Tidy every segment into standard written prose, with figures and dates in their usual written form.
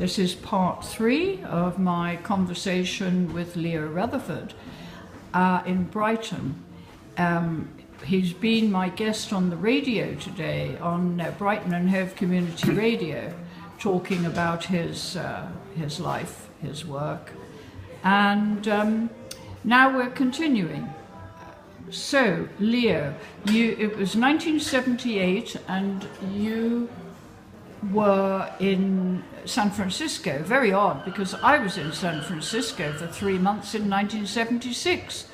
This is part 3 of my conversation with Leo Rutherford in Brighton. He's been my guest on the radio today, on Brighton and Hove Community Radio, talking about his life, his work. And now we're continuing. So, Leo, it was 1978 and you were in San Francisco. Very odd, because I was in San Francisco for 3 months in 1976.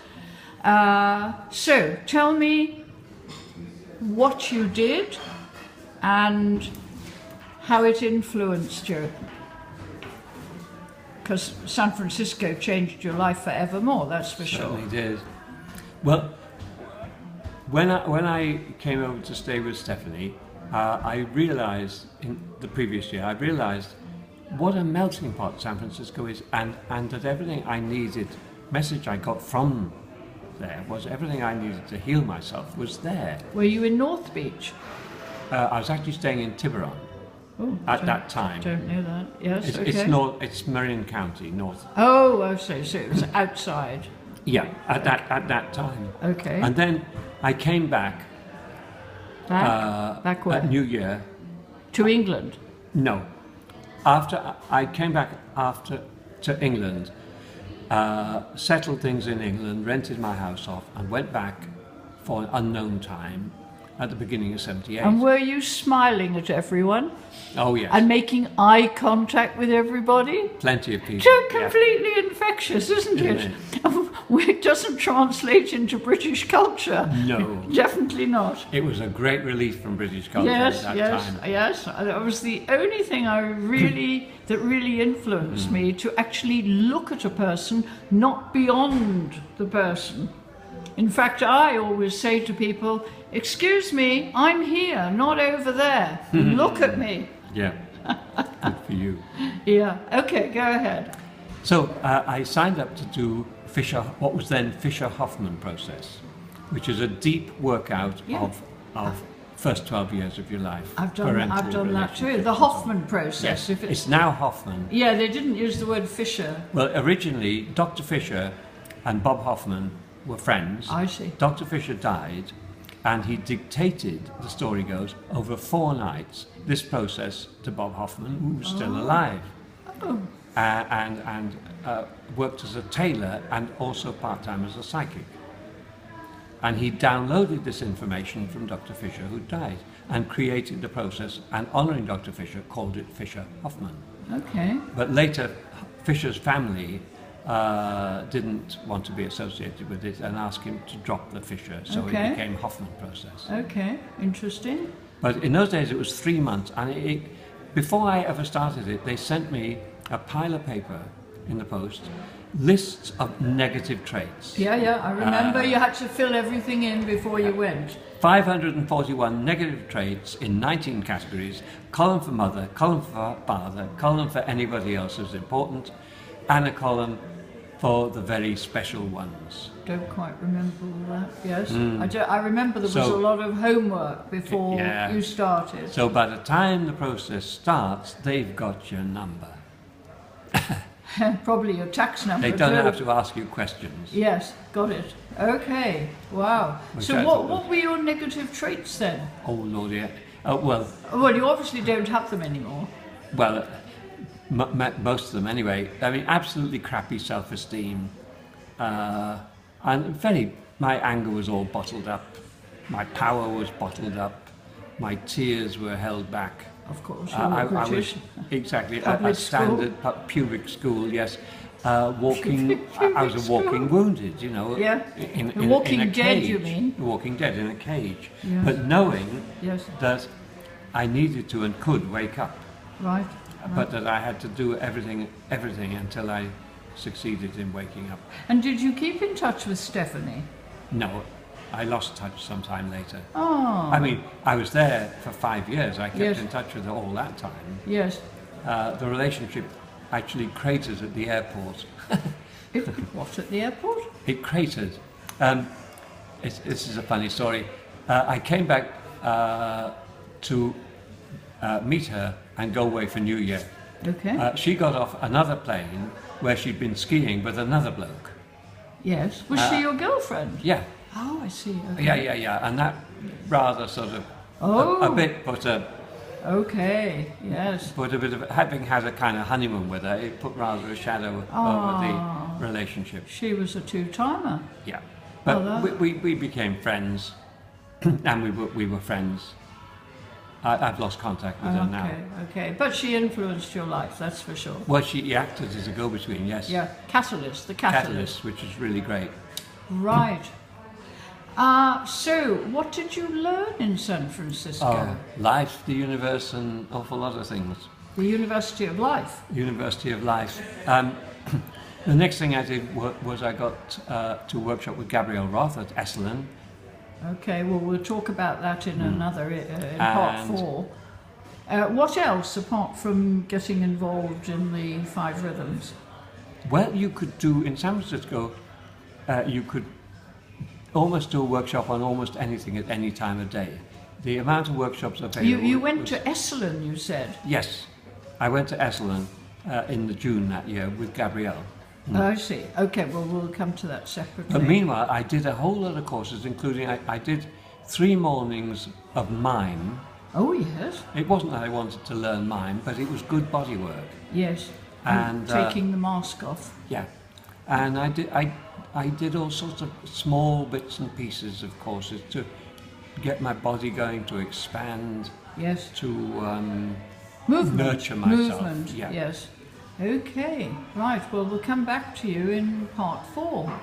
So, tell me what you did and how it influenced you. Because San Francisco changed your life forevermore, that's for sure. Certainly did. Well, when I came over to stay with Stephanie, I realised in the previous year, what a melting pot San Francisco is, and that everything I needed, message I got from there was everything I needed to heal myself was there. Were you in North Beach? I was actually staying in Tiburon at that time. Don't know that. Yes, It's Marin County, north. Oh, I see. So it was outside. Yeah, at that time. Okay. And then I came back. Back where? At New Year. To England? No. I came back to England, settled things in England, rented my house off, and went back for an unknown time at the beginning of '78. And were you smiling at everyone? Oh, yes. And making eye contact with everybody? Plenty of people. So completely infectious, isn't it? It doesn't translate into British culture. No. Definitely not. It was a great relief from British culture at that time. Yes. That was the only thing that really influenced me, to actually look at a person, not beyond the person. In fact, I always say to people, excuse me, I'm here, not over there. Look at me. Yeah, good for you. Yeah, okay, go ahead. So I signed up to do what was then Hoffman Process, which is a deep workout of first 12 years of your life. I've done that too. The Hoffman Process. Yes, it's now Hoffman. Yeah, they didn't use the word Fisher. Well, originally, Dr. Fisher and Bob Hoffman were friends. I see. Dr. Fisher died, and he dictated, the story goes, over 4 nights, this process to Bob Hoffman, who was still alive. Oh. And worked as a tailor and also part-time as a psychic. And he downloaded this information from Dr. Fisher, who died, and created the process, and honouring Dr. Fisher, called it Fisher-Hoffman. Okay. But later, Fisher's family didn't want to be associated with it and asked him to drop the Fisher, so it became Hoffman Process. Okay, interesting. But in those days it was 3 months, and before I ever started it, they sent me a pile of paper in the post, lists of negative traits. Yeah, I remember you had to fill everything in before you went. 541 negative traits in 19 categories, column for mother, column for father, column for anybody else who's important, and a column for the very special ones. Don't quite remember all that, yes. I remember there was a lot of homework before you started. So by the time the process starts, they've got your number. Probably your tax number. They don't have to ask you questions. Yes, got it. Okay, wow. So what were your negative traits then? Oh, Lord, yeah. Well, you obviously don't have them anymore. Well, most of them anyway. I mean, absolutely crappy self-esteem. And my anger was all bottled up. My power was bottled up. My tears were held back. Of course, I was exactly a standard pubic school. Yes, walking. I was a walking wounded. You know. Yeah. In Walking a Dead, cage. you mean? Walking Dead in a cage. Yes. But knowing yes. that I needed to and could wake up. Right. But that I had to do everything until I succeeded in waking up. And did you keep in touch with Stephanie? No. I lost touch sometime later. Oh. I mean, I was there for 5 years. I kept in touch with her all that time. Yes. The relationship actually cratered at the airport. What, at the airport? It cratered. This is a funny story. I came back to meet her and go away for New Year. Okay. She got off another plane where she'd been skiing with another bloke. Yes. Was she your girlfriend? Yeah. Oh, I see. Okay. Yeah. And that rather sort of Oh. a bit put a Okay. Yes. bit of having had a kind of honeymoon with her. It put rather a shadow over the relationship. She was a two-timer. Yeah, but Oh, we became friends, and we were friends. I've lost contact with her now. Okay. But she influenced your life, that's for sure. Well, she acted as a go-between, yes. Yeah. Catalyst. The catalyst. Which is really great. Right. So, what did you learn in San Francisco? Life, the universe, and an awful lot of things. The University of Life. University of Life. The next thing I did was I got to workshop with Gabrielle Roth at Esalen. Okay, well, we'll talk about that in another, in part 4. What else, apart from getting involved in the 5 rhythms? Well, you could do, in San Francisco, you could almost do a workshop on almost anything at any time of day. The amount of workshops available... You went to Esalen, you said? Yes. I went to Esalen in the June that year with Gabrielle. Oh, I see. Okay, well, we'll come to that separately. But meanwhile, I did a whole lot of courses, including I did 3 mornings of mime. Oh, yes. It wasn't that I wanted to learn mime, but it was good body work. Yes. And taking the mask off. Yeah. And I did all sorts of small bits and pieces of courses to get my body going, to expand, yes, to nurture myself. Movement, yeah. yes. Okay, right, well, we'll come back to you in part 4.